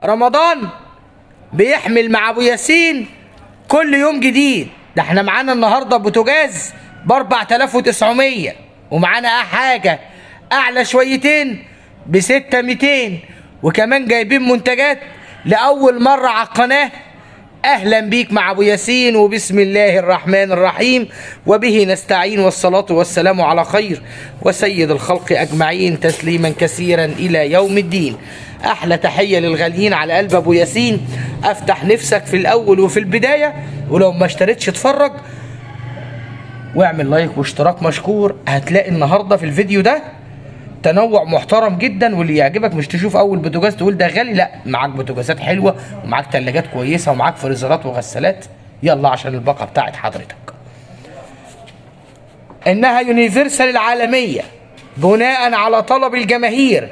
رمضان بيحمل مع ابو ياسين كل يوم جديد. ده احنا معانا النهارده بوتاجاز ب 4900، ومعانا حاجه اعلى شويتين ب 6200، وكمان جايبين منتجات لاول مره على القناه. اهلا بيك مع ابو ياسين، وبسم الله الرحمن الرحيم، وبه نستعين، والصلاه والسلام على خير وسيد الخلق اجمعين، تسليما كثيرا الى يوم الدين. احلى تحيه للغاليين على قلب ابو ياسين. افتح نفسك في الاول وفي البدايه، ولو ما اشتريتش اتفرج واعمل لايك واشتراك مشكور. هتلاقي النهارده في الفيديو ده تنوع محترم جدا، واللي يعجبك مش تشوف اول بوتاجاز تقول ده غالي، لا، معاك بوتاجازات حلوه، ومعاك ثلاجات كويسه، ومعاك فريزرات وغسالات. يلا عشان الباقه بتاعت حضرتك. انها يونيفرسال العالميه بناء على طلب الجماهير.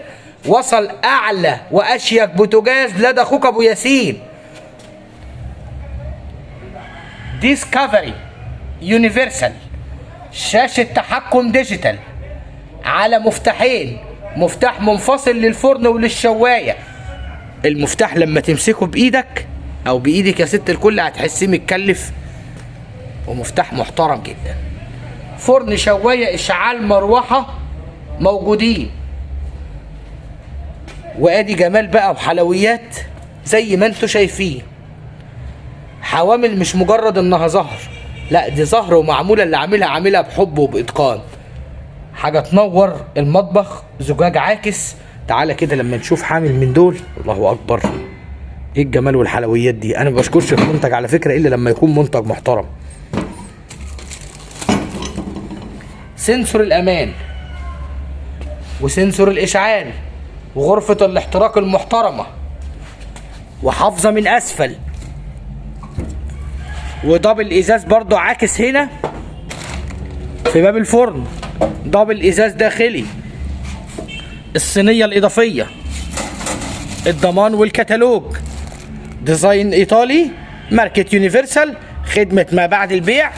وصل اعلى واشيك بوتاجاز لدى اخوك ابو ياسين. ديسكفري يونيفرسال، شاشه تحكم ديجيتال على مفتاحين، مفتاح منفصل للفرن وللشوايه. المفتاح لما تمسكه بايدك او بايدك يا ست الكل هتحسيه متكلف، ومفتاح محترم جدا. فرن، شوايه، اشعال، مروحه موجودين. وادي جمال بقى وحلويات زي ما انتوا شايفين. حوامل مش مجرد انها زهر، لا، دي زهر ومعموله، اللي عاملها بحب وباتقان. حاجه تنور المطبخ. زجاج عاكس. تعالى كده لما نشوف حامل من دول. الله اكبر، ايه الجمال والحلويات دي. انا ما بشكرش المنتج على فكره الا لما يكون منتج محترم. سنسور الامان، وسنسور الاشعال، وغرفه الاحتراق المحترمه، وحافظه من اسفل، ودبل ازاز برضو عاكس هنا في باب الفرن، دبل ازاز داخلي. الصينيه الاضافيه، الضمان والكتالوج، ديزاين ايطالي، ماركه يونيفرسال، خدمه ما بعد البيع.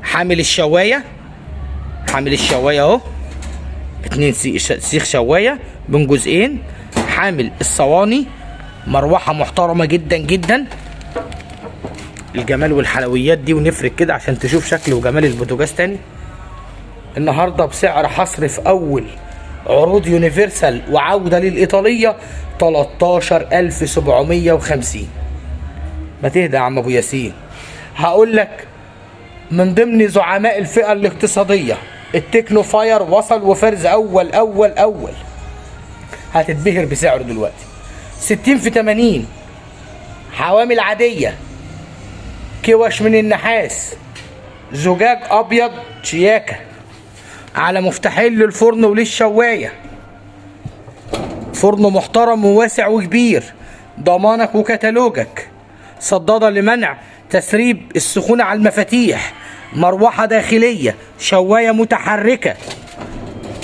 حامل الشوايه اهو، 2 سيخ شوايه بين جزئين. حامل الصواني، مروحه محترمه جدا جدا. الجمال والحلويات دي، ونفرق كده عشان تشوف شكل وجمال البوتاجاز تاني. النهارده بسعر حصر في اول عروض يونيفرسال وعوده للايطاليه 13750. ما تهدى يا عم ابو ياسين. هقول لك من ضمن زعماء الفئه الاقتصاديه التكنو فاير وصل وفرز اول. هتتبهر بسعره دلوقتي. 60 في 80. حوامل عاديه، كوش من النحاس، زجاج ابيض شياكه، على مفتاحين للفرن وللشوايه. فرن محترم وواسع وكبير، ضمانك وكتالوجك. صداده لمنع تسريب السخونه على المفاتيح، مروحه داخليه، شوايه متحركه.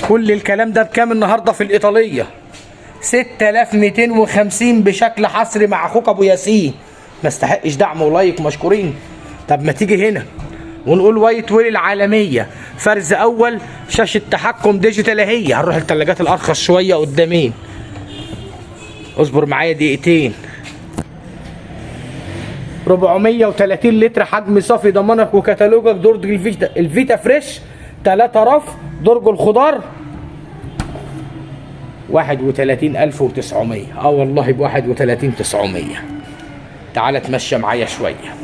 كل الكلام ده بكام النهارده في الايطاليه؟ 6250 بشكل حصري مع اخوك ابو ياسين. ما استحقش دعم ولايك، مشكورين. طب ما تيجي هنا ونقول وايت ويل العالميه، فرز اول، شاشه تحكم ديجيتال اهي. هنروح الثلاجات الارخص شويه قدامين، اصبر معايا دقيقتين. 430 لتر حجم صافي، ضمانك وكتالوجك. درج الفيتا فريش 3 رف. درج الخضار 31900. والله ب 31900. تعالى اتمشى معايا شويه.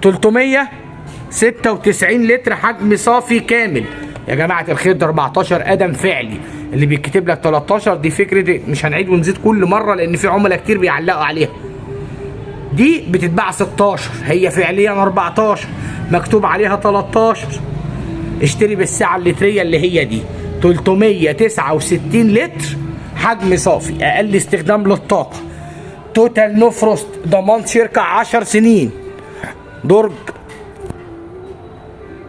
396 لتر حجم صافي كامل. يا جماعه الخير ده 14 قدم فعلي. اللي بيتكتب لك 13 دي فكره، مش هنعيد ونزيد كل مره لان في عملاء كتير بيعلقوا عليها. دي بتتباع 16، هي فعليا 14 مكتوب عليها 13. اشتري بالساعه اللتريه اللي هي دي. 369 لتر حجم صافي، اقل استخدام للطاقه. توتال نو فروست، ضمان شركه 10 سنين. درج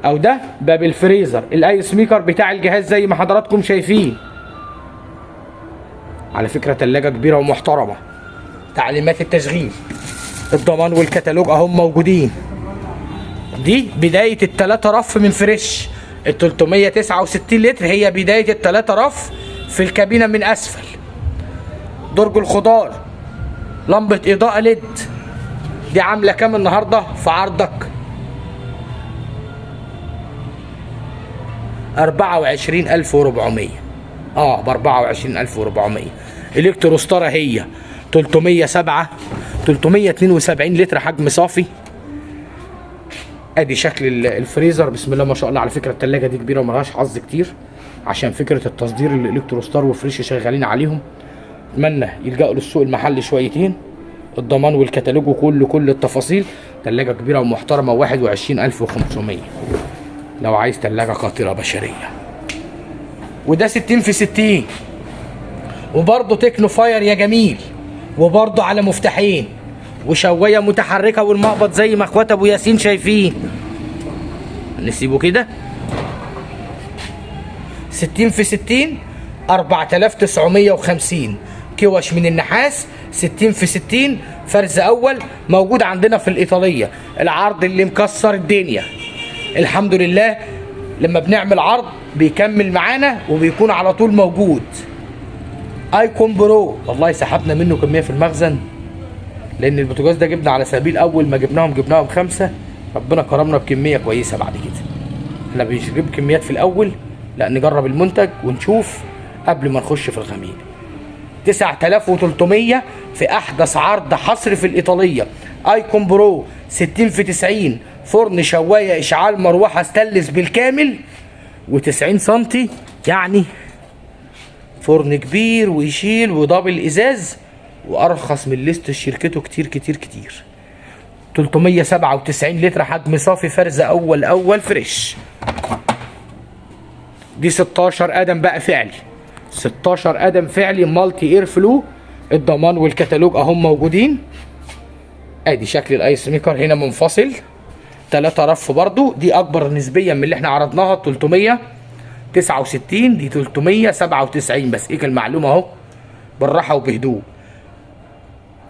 او ده باب الفريزر، الايس ميكر بتاع الجهاز زي ما حضراتكم شايفين. على فكره تلاجه كبيره ومحترمه. تعليمات التشغيل، الضمان والكتالوج اهم موجودين. دي بدايه الثلاثه رف من فريش. ال 369 لتر هي بدايه الثلاثه رف في الكابينه من اسفل. درج الخضار لمبة اضاءة ليد دي عاملة كام النهاردة في عرضك؟ 24400. ب 24400. الكتروستارة هي 372 لتر حجم صافي. ادي شكل الفريزر. بسم الله ما شاء الله. على فكرة التلاجة دي كبيرة وملهاش حظ كتير، عشان فكرة التصدير اللي الكتروستار وفريش شغالين عليهم. اتمنى يلجأوا للسوق المحلي شويتين. الضمان والكتالوج وكل التفاصيل. تلاجة كبيرة ومحترمة 21500 لو عايز تلاجة قاطرة بشرية. وده 60 في 60، وبرضه تكنو فاير يا جميل، وبرضه على مفتاحين وشواية متحركة والمقبض زي ما اخوات ابو ياسين شايفين. نسيبه كده. 60 في 60 4950. كوش من النحاس 60 في 60 فرز اول. موجود عندنا في الايطاليه. العرض اللي مكسر الدنيا الحمد لله. لما بنعمل عرض بيكمل معانا وبيكون على طول موجود. ايكون برو والله سحبنا منه كميه في المخزن، لان البوتاجاز ده جبنا على سبيل اول ما جبناهم 5. ربنا كرمنا بكميه كويسه بعد كده. احنا مش بنجيب كميات في الاول، لا نجرب المنتج ونشوف قبل ما نخش في الخمير. 9300 في احدث عرض حصري في الايطاليه. ايكون برو 60 في 90 فرن شوايه اشعال مروحه ستانلس بالكامل و90 سم، يعني فرن كبير ويشيل ودبل ازاز، وارخص من ليست شركته كتير كتير كتير. 397 لتر حجم صافي فرز اول فريش. دي 16 قدم بقى فعلي. 16 قدم فعلي مالتي اير فلو. الضمان والكتالوج اهم موجودين. ادي شكل الايس ميكر هنا منفصل 3 رف برضو. دي اكبر نسبيا من اللي احنا عرضناها 369. دي 397 بس. ايه المعلومه اهو بالراحه وبهدوء.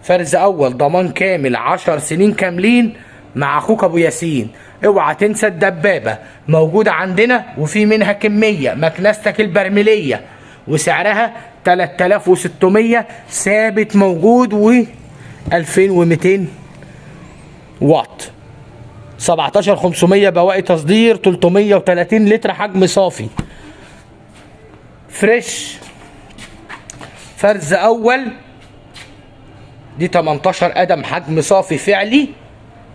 فرز اول ضمان كامل 10 سنين كاملين مع اخوك ابو ياسين. اوعى تنسى الدبابه موجوده عندنا وفي منها كميه. مكنستك البرميليه وسعرها 3600 ثابت موجود و 2200 واط. 17500 بواقي تصدير. 330 لتر حجم صافي فريش فرز اول. دي 18 قدم حجم صافي فعلي.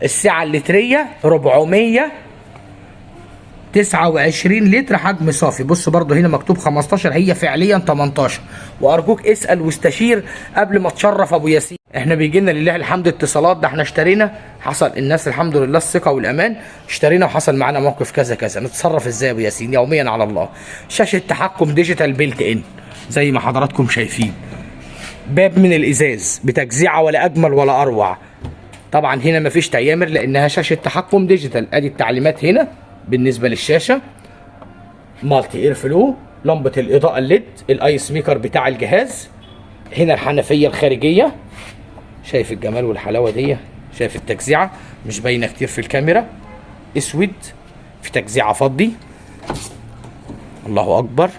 السعه اللتريه 429 لتر حجم صافي. بص برضو هنا مكتوب 15، هي فعليا 18. وارجوك اسال واستشير قبل ما تشرف ابو ياسين. احنا بيجي لنا لله الحمد اتصالات. ده احنا اشترينا، حصل الناس الحمد لله الثقه والامان، اشترينا وحصل معانا موقف كذا كذا. نتصرف ازاي يا ابو ياسين؟ يوميا على الله. شاشه تحكم ديجيتال بيلت ان زي ما حضراتكم شايفين. باب من الازاز بتجزيعه ولا اجمل ولا اروع. طبعا هنا مفيش تيامر لانها شاشه تحكم ديجيتال. ادي التعليمات هنا بالنسبه للشاشه. مالتي اير فلو. لمبه الاضاءه الليد. الايس ميكر بتاع الجهاز. هنا الحنفيه الخارجيه. شايف الجمال والحلاوه دي؟ شايف التجزيعه مش باينه كتير في الكاميرا. اسود في تجزيعه فضي. الله اكبر.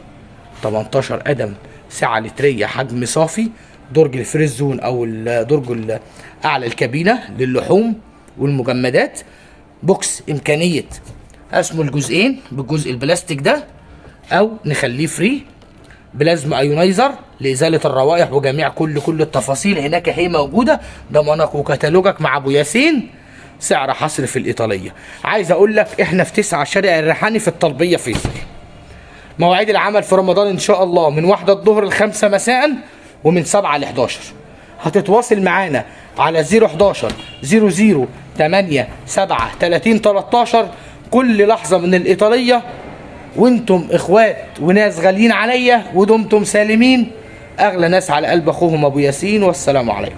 18 قدم سعه لتريه حجم صافي. درج الفريز زون او درج اعلى الكابينه للحوم والمجمدات. بوكس امكانيه قسمه الجزئين بالجزء البلاستيك ده، او نخليه فري. بلازما ايونايزر لازاله الروائح وجميع كل التفاصيل هناك هي موجوده. ضمانك وكتالوجك مع ابو ياسين. سعر حصر في الايطاليه. عايز اقول لك احنا في 9 شارع الريحاني في الطلبيه فيصل. مواعيد العمل في رمضان ان شاء الله من 1 الظهر ل5 مساء ومن 7 ل11. هتتواصل معانا على 011 00 8 7 30 13 كل لحظه من الايطاليه. وانتم اخوات وناس غاليين عليا ودمتم سالمين. اغلى ناس على قلب اخوهم ابو ياسين. والسلام عليكم.